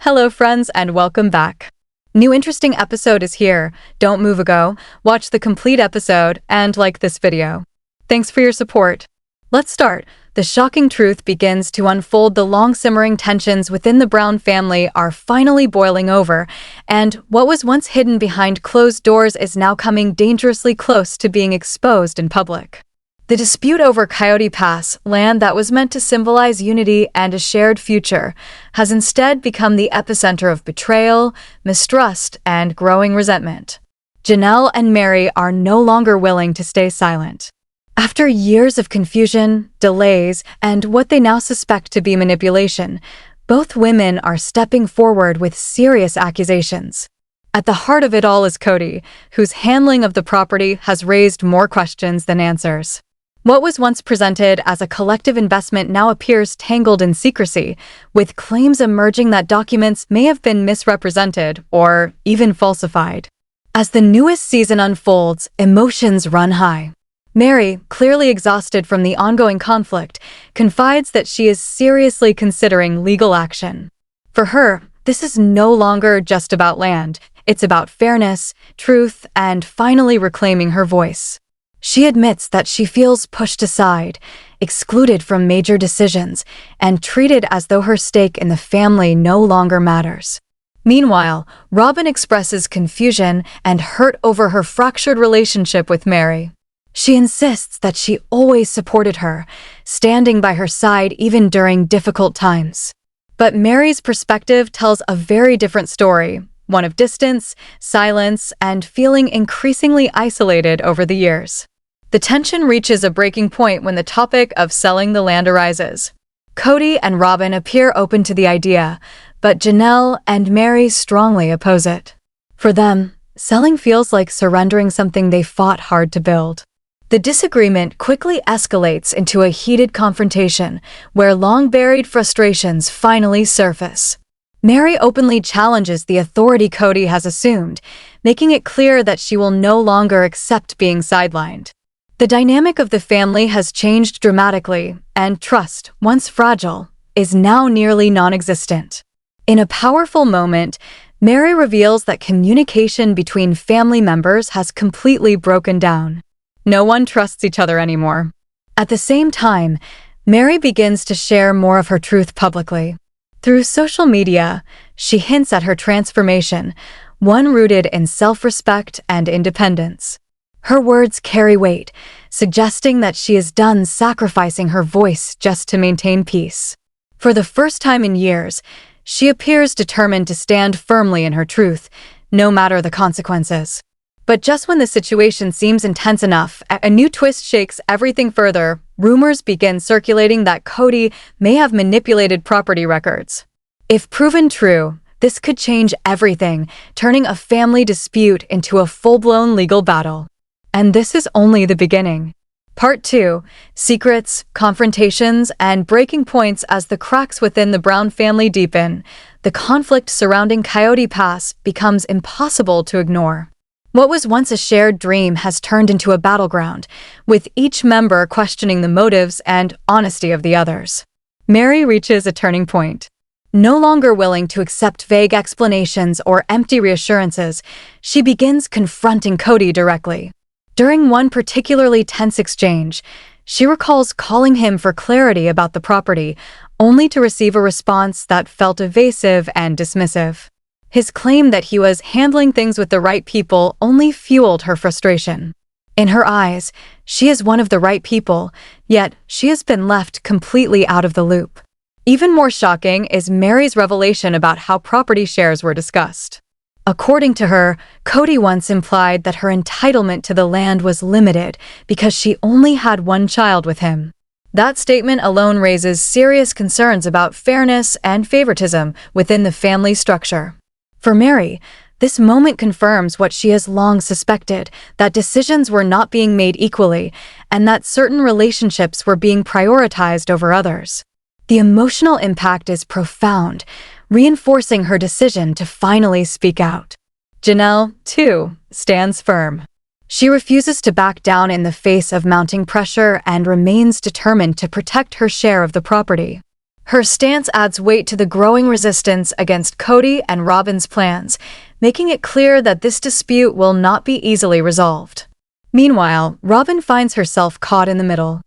Hello friends and welcome back. New interesting episode is here. Don't move a go, watch the complete episode and like this video. Thanks for your support. Let's start. The shocking truth begins to unfold. The long-simmering tensions within the Brown family are finally boiling over, and what was once hidden behind closed doors is now coming dangerously close to being exposed in public. The dispute over Coyote Pass, land that was meant to symbolize unity and a shared future, has instead become the epicenter of betrayal, mistrust, and growing resentment. Janelle and Meri are no longer willing to stay silent. After years of confusion, delays, and what they now suspect to be manipulation, both women are stepping forward with serious accusations. At the heart of it all is Kody, whose handling of the property has raised more questions than answers. What was once presented as a collective investment now appears tangled in secrecy, with claims emerging that documents may have been misrepresented or even falsified. As the newest season unfolds, emotions run high. Meri, clearly exhausted from the ongoing conflict, confides that she is seriously considering legal action. For her, this is no longer just about land. It's about fairness, truth, and finally reclaiming her voice. She admits that she feels pushed aside, excluded from major decisions, and treated as though her stake in the family no longer matters. Meanwhile, Robyn expresses confusion and hurt over her fractured relationship with Meri. She insists that she always supported her, standing by her side even during difficult times. But Meri's perspective tells a very different story, one of distance, silence, and feeling increasingly isolated over the years. The tension reaches a breaking point when the topic of selling the land arises. Kody and Robyn appear open to the idea, but Janelle and Meri strongly oppose it. For them, selling feels like surrendering something they fought hard to build. The disagreement quickly escalates into a heated confrontation, where long-buried frustrations finally surface. Meri openly challenges the authority Kody has assumed, making it clear that she will no longer accept being sidelined. The dynamic of the family has changed dramatically, and trust, once fragile, is now nearly non-existent. In a powerful moment, Meri reveals that communication between family members has completely broken down. No one trusts each other anymore. At the same time, Meri begins to share more of her truth publicly. Through social media, she hints at her transformation, one rooted in self-respect and independence. Her words carry weight, suggesting that she is done sacrificing her voice just to maintain peace. For the first time in years, she appears determined to stand firmly in her truth, no matter the consequences. But just when the situation seems intense enough, a new twist shakes everything further. Rumors begin circulating that Kody may have manipulated property records. If proven true, this could change everything, turning a family dispute into a full-blown legal battle. And this is only the beginning. Part 2. Secrets, confrontations, and breaking points. As the cracks within the Brown family deepen, the conflict surrounding Coyote Pass becomes impossible to ignore. What was once a shared dream has turned into a battleground, with each member questioning the motives and honesty of the others. Meri reaches a turning point. No longer willing to accept vague explanations or empty reassurances, she begins confronting Kody directly. During one particularly tense exchange, she recalls calling him for clarity about the property, only to receive a response that felt evasive and dismissive. His claim that he was handling things with the right people only fueled her frustration. In her eyes, she is one of the right people, yet she has been left completely out of the loop. Even more shocking is Meri's revelation about how property shares were discussed. According to her, Kody once implied that her entitlement to the land was limited because she only had one child with him. That statement alone raises serious concerns about fairness and favoritism within the family structure. For Meri, this moment confirms what she has long suspected, that decisions were not being made equally, and that certain relationships were being prioritized over others. The emotional impact is profound, reinforcing her decision to finally speak out. Janelle, too, stands firm. She refuses to back down in the face of mounting pressure and remains determined to protect her share of the property. Her stance adds weight to the growing resistance against Kody and Robyn's plans, making it clear that this dispute will not be easily resolved. Meanwhile, Robyn finds herself caught in the middle.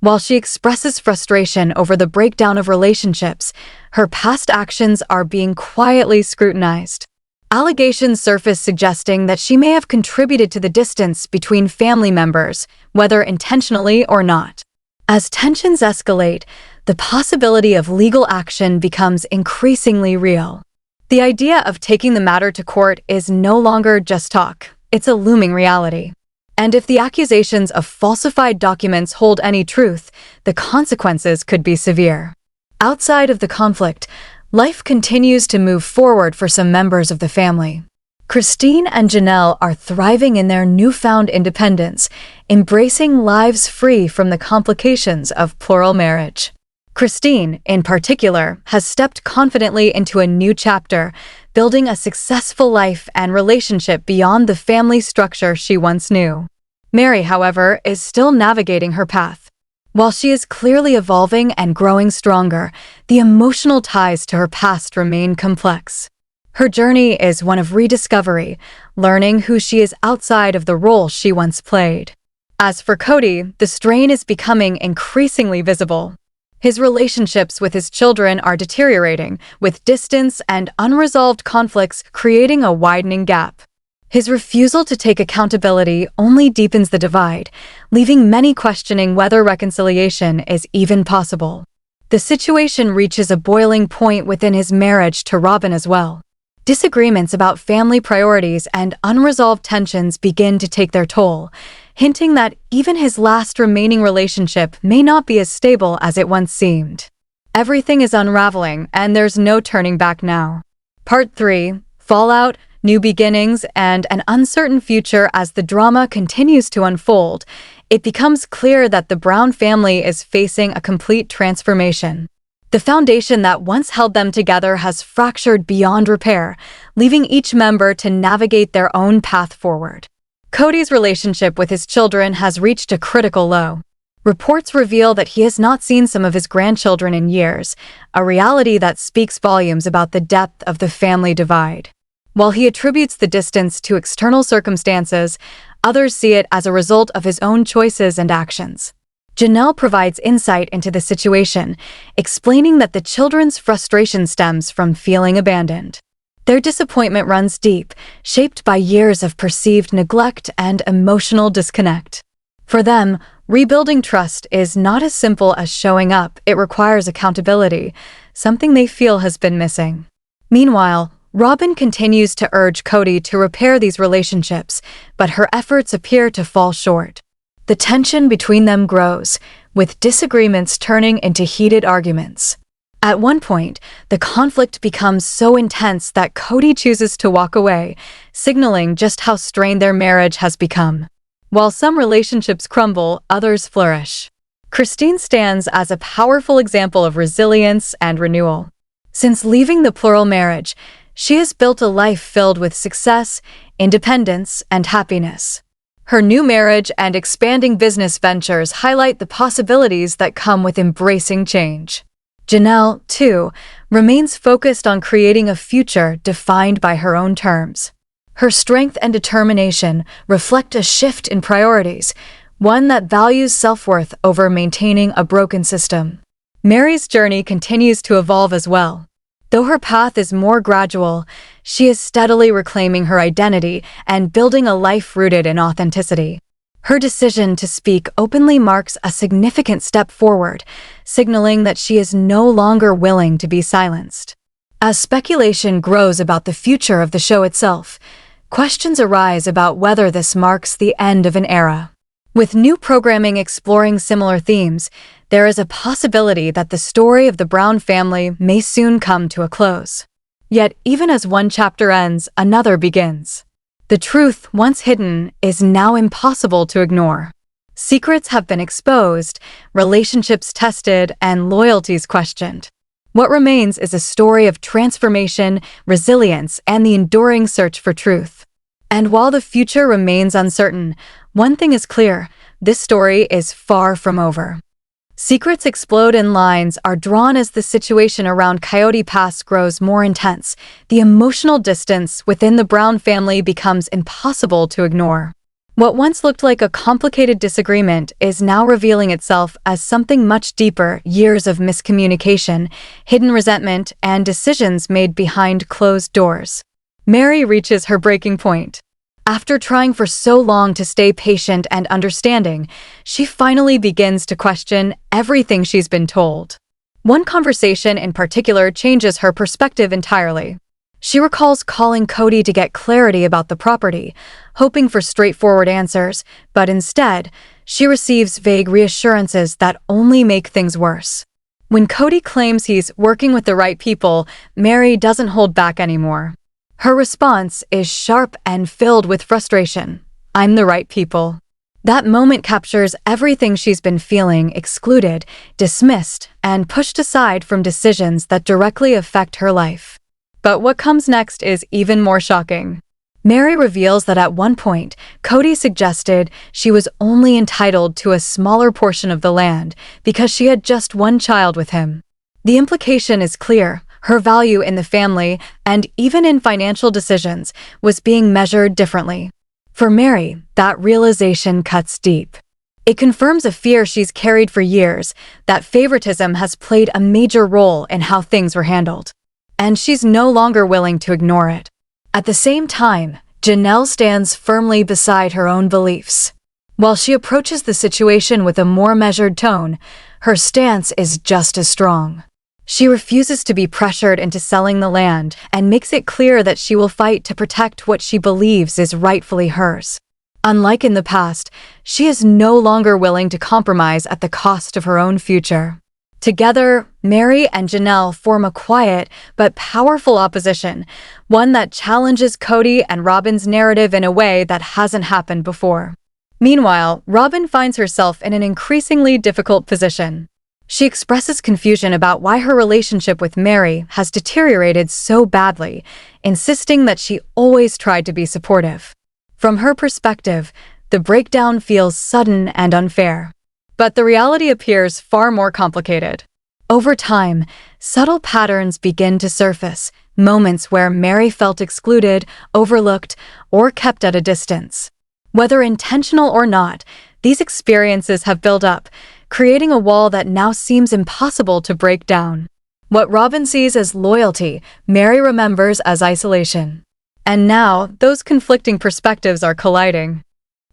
While she expresses frustration over the breakdown of relationships, her past actions are being quietly scrutinized. Allegations surface suggesting that she may have contributed to the distance between family members, whether intentionally or not. As tensions escalate, the possibility of legal action becomes increasingly real. The idea of taking the matter to court is no longer just talk, it's a looming reality. And if the accusations of falsified documents hold any truth, the consequences could be severe. Outside of the conflict, life continues to move forward for some members of the family. Christine and Janelle are thriving in their newfound independence, embracing lives free from the complications of plural marriage. Christine, in particular, has stepped confidently into a new chapter, building a successful life and relationship beyond the family structure she once knew. Meri, however, is still navigating her path. While she is clearly evolving and growing stronger, the emotional ties to her past remain complex. Her journey is one of rediscovery, learning who she is outside of the role she once played. As for Kody, the strain is becoming increasingly visible. His relationships with his children are deteriorating, with distance and unresolved conflicts creating a widening gap. His refusal to take accountability only deepens the divide, leaving many questioning whether reconciliation is even possible. The situation reaches a boiling point within his marriage to Robyn as well. Disagreements about family priorities and unresolved tensions begin to take their toll, hinting that even his last remaining relationship may not be as stable as it once seemed. Everything is unraveling, and there's no turning back now. Part 3: Fallout, New Beginnings, and an Uncertain Future. As the drama continues to unfold, it becomes clear that the Brown family is facing a complete transformation. The foundation that once held them together has fractured beyond repair, leaving each member to navigate their own path forward. Kody's relationship with his children has reached a critical low. Reports reveal that he has not seen some of his grandchildren in years, a reality that speaks volumes about the depth of the family divide. While he attributes the distance to external circumstances, others see it as a result of his own choices and actions. Janelle provides insight into the situation, explaining that the children's frustration stems from feeling abandoned. Their disappointment runs deep, shaped by years of perceived neglect and emotional disconnect. For them, rebuilding trust is not as simple as showing up. It requires accountability, something they feel has been missing. Meanwhile, Robyn continues to urge Kody to repair these relationships, but her efforts appear to fall short. The tension between them grows, with disagreements turning into heated arguments. At one point, the conflict becomes so intense that Kody chooses to walk away, signaling just how strained their marriage has become. While some relationships crumble, others flourish. Christine stands as a powerful example of resilience and renewal. Since leaving the plural marriage, she has built a life filled with success, independence, and happiness. Her new marriage and expanding business ventures highlight the possibilities that come with embracing change. Janelle, too, remains focused on creating a future defined by her own terms. Her strength and determination reflect a shift in priorities, one that values self-worth over maintaining a broken system. Meri's journey continues to evolve as well. Though her path is more gradual, she is steadily reclaiming her identity and building a life rooted in authenticity. Her decision to speak openly marks a significant step forward, signaling that she is no longer willing to be silenced. As speculation grows about the future of the show itself, questions arise about whether this marks the end of an era. With new programming exploring similar themes, there is a possibility that the story of the Brown family may soon come to a close. Yet, even as one chapter ends, another begins. The truth, once hidden, is now impossible to ignore. Secrets have been exposed, relationships tested, and loyalties questioned. What remains is a story of transformation, resilience, and the enduring search for truth. And while the future remains uncertain, one thing is clear: this story is far from over. Secrets explode and lines are drawn as the situation around Coyote Pass grows more intense. The emotional distance within the Brown family becomes impossible to ignore. What once looked like a complicated disagreement is now revealing itself as something much deeper: years of miscommunication, hidden resentment, and decisions made behind closed doors. Meri reaches her breaking point. After trying for so long to stay patient and understanding, she finally begins to question everything she's been told. One conversation in particular changes her perspective entirely. She recalls calling Kody to get clarity about the property, hoping for straightforward answers, but instead, she receives vague reassurances that only make things worse. When Kody claims he's working with the right people, Meri doesn't hold back anymore. Her response is sharp and filled with frustration. "I'm the right people." That moment captures everything she's been feeling: excluded, dismissed, and pushed aside from decisions that directly affect her life. But what comes next is even more shocking. Meri reveals that at one point, Kody suggested she was only entitled to a smaller portion of the land because she had just one child with him. The implication is clear: her value in the family, and even in financial decisions, was being measured differently. For Meri, that realization cuts deep. It confirms a fear she's carried for years, that favoritism has played a major role in how things were handled. And she's no longer willing to ignore it. At the same time, Janelle stands firmly beside her own beliefs. While she approaches the situation with a more measured tone, her stance is just as strong. She refuses to be pressured into selling the land and makes it clear that she will fight to protect what she believes is rightfully hers. Unlike in the past, she is no longer willing to compromise at the cost of her own future. Together, Meri and Janelle form a quiet but powerful opposition, one that challenges Kody and Robyn's narrative in a way that hasn't happened before. Meanwhile, Robyn finds herself in an increasingly difficult position. She expresses confusion about why her relationship with Meri has deteriorated so badly, insisting that she always tried to be supportive. From her perspective, the breakdown feels sudden and unfair. But the reality appears far more complicated. Over time, subtle patterns begin to surface, moments where Meri felt excluded, overlooked, or kept at a distance. Whether intentional or not, these experiences have built up, creating a wall that now seems impossible to break down. What Robyn sees as loyalty, Meri remembers as isolation. And now, those conflicting perspectives are colliding.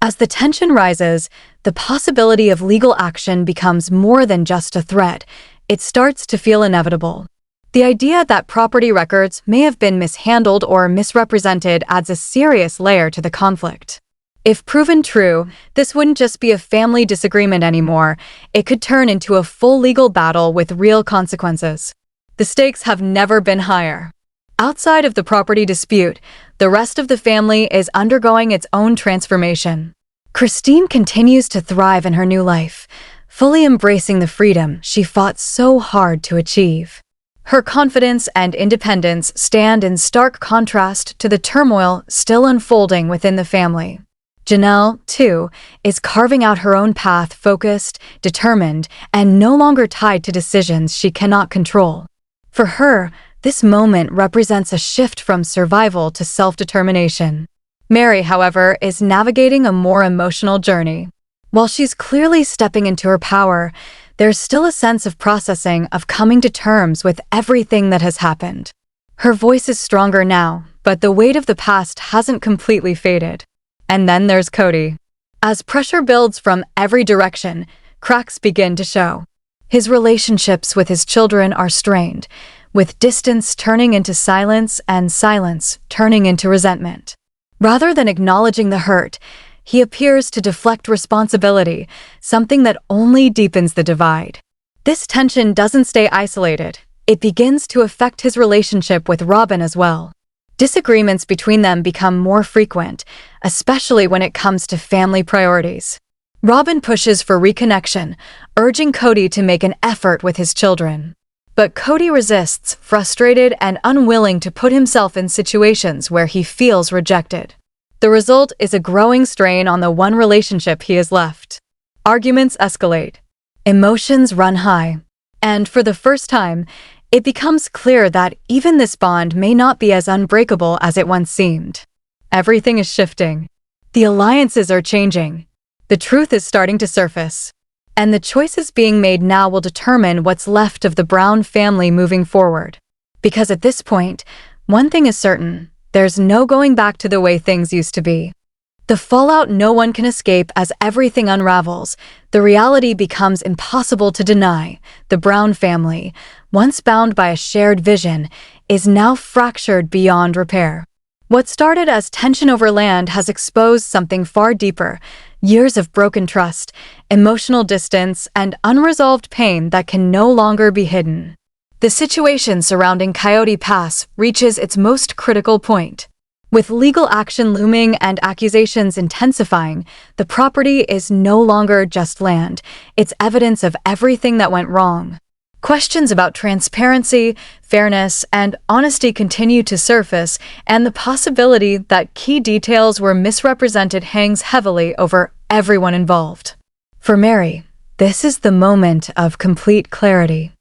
As the tension rises, the possibility of legal action becomes more than just a threat. It starts to feel inevitable. The idea that property records may have been mishandled or misrepresented adds a serious layer to the conflict. If proven true, this wouldn't just be a family disagreement anymore. It could turn into a full legal battle with real consequences. The stakes have never been higher. Outside of the property dispute, the rest of the family is undergoing its own transformation. Christine continues to thrive in her new life, fully embracing the freedom she fought so hard to achieve. Her confidence and independence stand in stark contrast to the turmoil still unfolding within the family. Janelle, too, is carving out her own path, focused, determined, and no longer tied to decisions she cannot control. For her, this moment represents a shift from survival to self-determination. Meri, however, is navigating a more emotional journey. While she's clearly stepping into her power, there's still a sense of processing, of coming to terms with everything that has happened. Her voice is stronger now, but the weight of the past hasn't completely faded. And then there's Kody. As pressure builds from every direction, cracks begin to show. His relationships with his children are strained, with distance turning into silence and silence turning into resentment. Rather than acknowledging the hurt, he appears to deflect responsibility, something that only deepens the divide. This tension doesn't stay isolated. It begins to affect his relationship with Robyn as well. Disagreements between them become more frequent, especially when it comes to family priorities. Robyn pushes for reconnection, urging Kody to make an effort with his children. But Kody resists, frustrated and unwilling to put himself in situations where he feels rejected. The result is a growing strain on the one relationship he has left. Arguments escalate. Emotions run high. And for the first time, it becomes clear that even this bond may not be as unbreakable as it once seemed. Everything is shifting. The alliances are changing. The truth is starting to surface. And the choices being made now will determine what's left of the Brown family moving forward. Because at this point, one thing is certain: there's no going back to the way things used to be. The fallout no one can escape as everything unravels. The reality becomes impossible to deny. The Brown family, once bound by a shared vision, is now fractured beyond repair. What started as tension over land has exposed something far deeper: years of broken trust, emotional distance, and unresolved pain that can no longer be hidden. The situation surrounding Coyote Pass reaches its most critical point. With legal action looming and accusations intensifying, the property is no longer just land. It's evidence of everything that went wrong. Questions about transparency, fairness, and honesty continue to surface, and the possibility that key details were misrepresented hangs heavily over everyone involved. For Meri, this is the moment of complete clarity.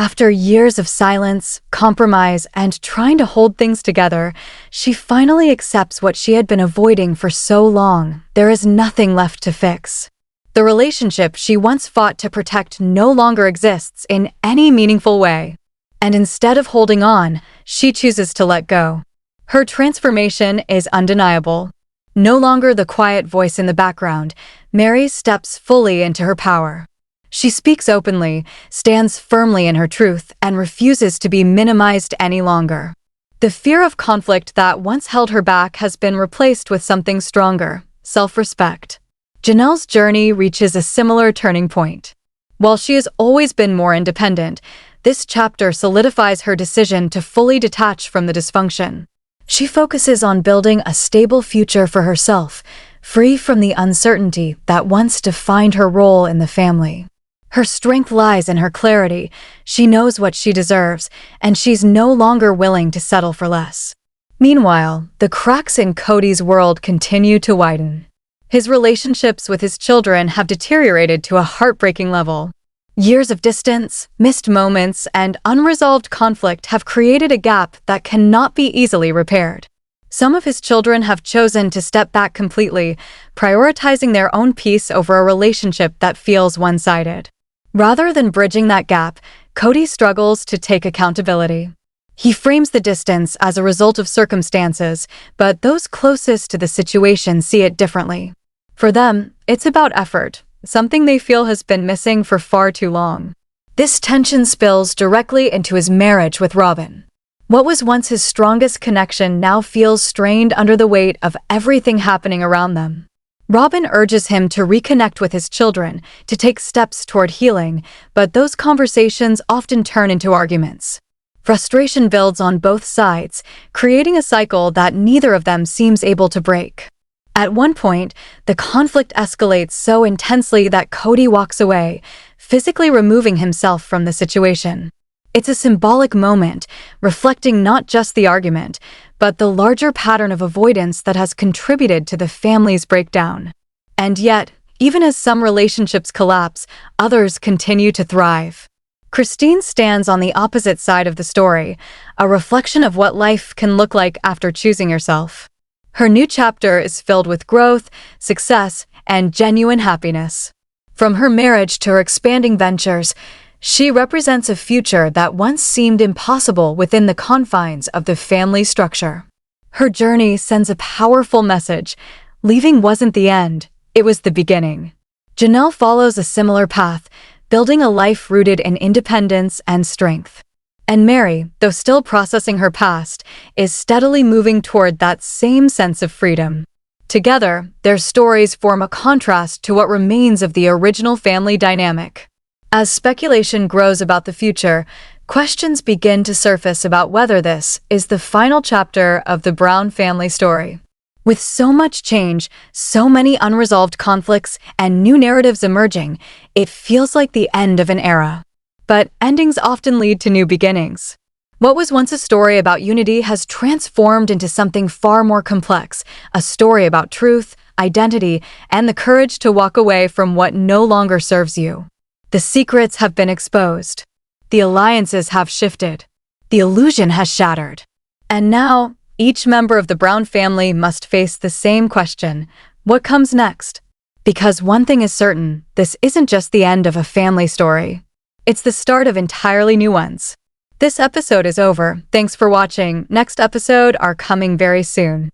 After years of silence, compromise, and trying to hold things together, she finally accepts what she had been avoiding for so long. There is nothing left to fix. The relationship she once fought to protect no longer exists in any meaningful way. And instead of holding on, she chooses to let go. Her transformation is undeniable. No longer the quiet voice in the background, Meri steps fully into her power. She speaks openly, stands firmly in her truth, and refuses to be minimized any longer. The fear of conflict that once held her back has been replaced with something stronger: self-respect. Janelle's journey reaches a similar turning point. While she has always been more independent, this chapter solidifies her decision to fully detach from the dysfunction. She focuses on building a stable future for herself, free from the uncertainty that once defined her role in the family. Her strength lies in her clarity. She knows what she deserves, and she's no longer willing to settle for less. Meanwhile, the cracks in Kody's world continue to widen. His relationships with his children have deteriorated to a heartbreaking level. Years of distance, missed moments, and unresolved conflict have created a gap that cannot be easily repaired. Some of his children have chosen to step back completely, prioritizing their own peace over a relationship that feels one-sided. Rather than bridging that gap, Kody struggles to take accountability. He frames the distance as a result of circumstances, but those closest to the situation see it differently. For them, it's about effort, something they feel has been missing for far too long. This tension spills directly into his marriage with Robyn. What was once his strongest connection now feels strained under the weight of everything happening around them. Robyn urges him to reconnect with his children, to take steps toward healing, but those conversations often turn into arguments. Frustration builds on both sides, creating a cycle that neither of them seems able to break. At one point, the conflict escalates so intensely that Kody walks away, physically removing himself from the situation. It's a symbolic moment, reflecting not just the argument, but the larger pattern of avoidance that has contributed to the family's breakdown. And yet, even as some relationships collapse, others continue to thrive. Christine stands on the opposite side of the story, a reflection of what life can look like after choosing yourself. Her new chapter is filled with growth, success, and genuine happiness. From her marriage to her expanding ventures, she represents a future that once seemed impossible within the confines of the family structure. Her journey sends a powerful message: leaving wasn't the end, it was the beginning. Janelle follows a similar path, building a life rooted in independence and strength. And Meri, though still processing her past, is steadily moving toward that same sense of freedom. Together, their stories form a contrast to what remains of the original family dynamic. As speculation grows about the future, questions begin to surface about whether this is the final chapter of the Brown family story. With so much change, so many unresolved conflicts, and new narratives emerging, it feels like the end of an era. But endings often lead to new beginnings. What was once a story about unity has transformed into something far more complex, a story about truth, identity, and the courage to walk away from what no longer serves you. The secrets have been exposed. The alliances have shifted. The illusion has shattered. And now, each member of the Brown family must face the same question: what comes next? Because one thing is certain, this isn't just the end of a family story. It's the start of entirely new ones. This episode is over. Thanks for watching. Next episode are coming very soon.